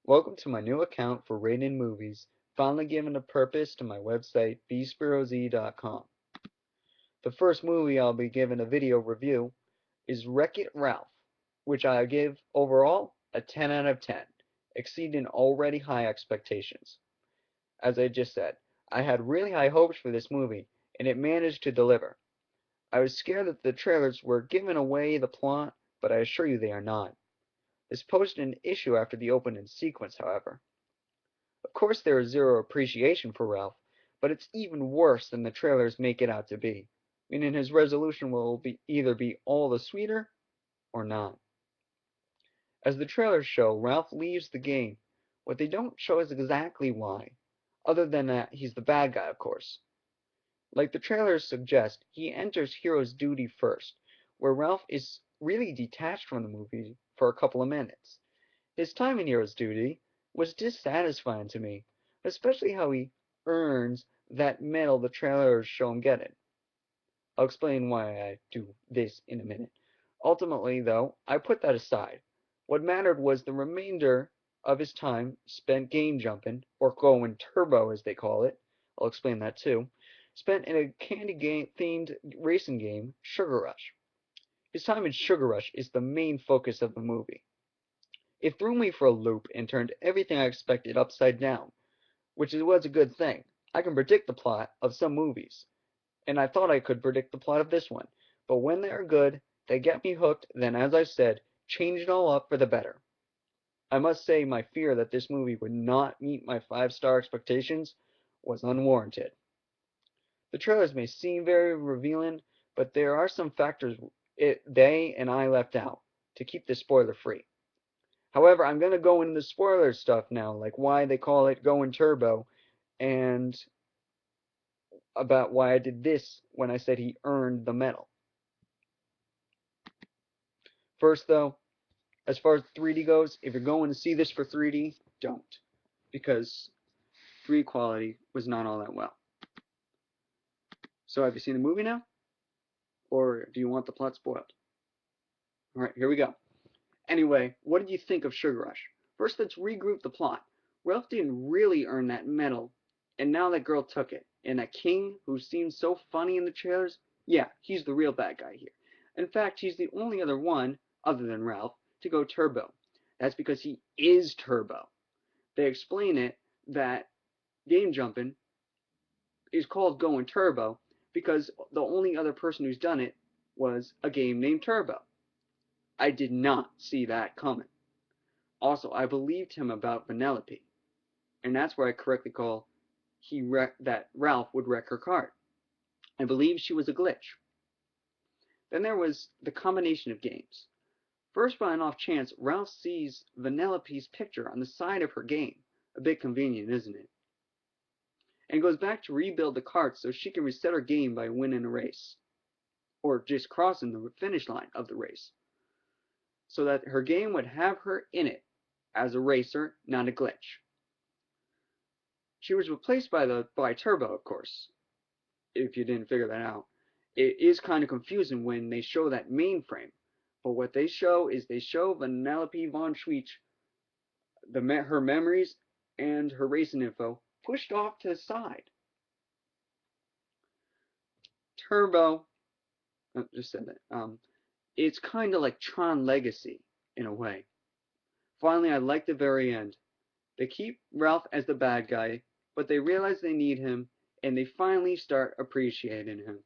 Welcome to my new account for rating movies, finally given a purpose to my website bspiroz.com. The first movie I'll be giving a video review is Wreck-It Ralph, which I give overall a 10 out of 10, exceeding already high expectations. As I just said, I had really high hopes for this movie, and it managed to deliver. I was scared that the trailers were giving away the plot, but I assure you they are not. This posed an issue after the opening sequence, however. Of course there is zero appreciation for Ralph, but it's even worse than the trailers make it out to be, meaning his resolution will either be all the sweeter or not. As the trailers show, Ralph leaves the game. What they don't show is exactly why, other than that he's the bad guy, of course. Like the trailers suggest, he enters Hero's Duty first, where Ralph is really detached from the movie for a couple of minutes. His time in Hero's Duty was dissatisfying to me, especially how he earns that medal the trailers show him getting. I'll explain why I do this in a minute. Ultimately, though, I put that aside. What mattered was the remainder of his time spent game jumping, or going turbo as they call it. I'll explain that too. Spent in a candy game themed racing game, Sugar Rush. His time in Sugar Rush is the main focus of the movie. It threw me for a loop and turned everything I expected upside down, which was a good thing. I can predict the plot of some movies, and I thought I could predict the plot of this one. But when they are good, they get me hooked, then as I said, change it all up for the better. I must say my fear that this movie would not meet my 5-star expectations was unwarranted. The trailers may seem very revealing, but there are some factors they and I left out to keep this spoiler free. However, I'm going to go into the spoiler stuff now, like why they call it going turbo, and about why I did this when I said he earned the medal. First, though, as far as 3D goes, if you're going to see this for 3D, don't, because 3D quality was not all that well. So have you seen the movie now? Or do you want the plot spoiled? Alright, here we go. Anyway, what did you think of Sugar Rush? First, let's regroup the plot. Ralph didn't really earn that medal, and now that girl took it. And that king, who seemed so funny in the trailers, yeah, he's the real bad guy here. In fact, he's the only other one, other than Ralph, to go turbo. That's because he is turbo. They explain it that game jumping is called going turbo because the only other person who's done it was a game named Turbo. I did not see that coming. Also, I believed him about Vanellope, and that's where I correctly call that Ralph would wreck her cart. I believed she was a glitch. Then there was the combination of games. First, by an off chance, Ralph sees Vanellope's picture on the side of her game. A bit convenient, isn't it? And goes back to rebuild the cart so she can reset her game by winning a race. Or just crossing the finish line of the race. So that her game would have her in it as a racer, not a glitch. She was replaced by Turbo, of course, if you didn't figure that out. It is kind of confusing when they show that mainframe, but what they show is they show Vanellope von Schweich, her memories and her racing info pushed off to the side. Turbo, just said that. It's kind of like Tron Legacy in a way. Finally, I like the very end. They keep Ralph as the bad guy, but they realize they need him, and they finally start appreciating him.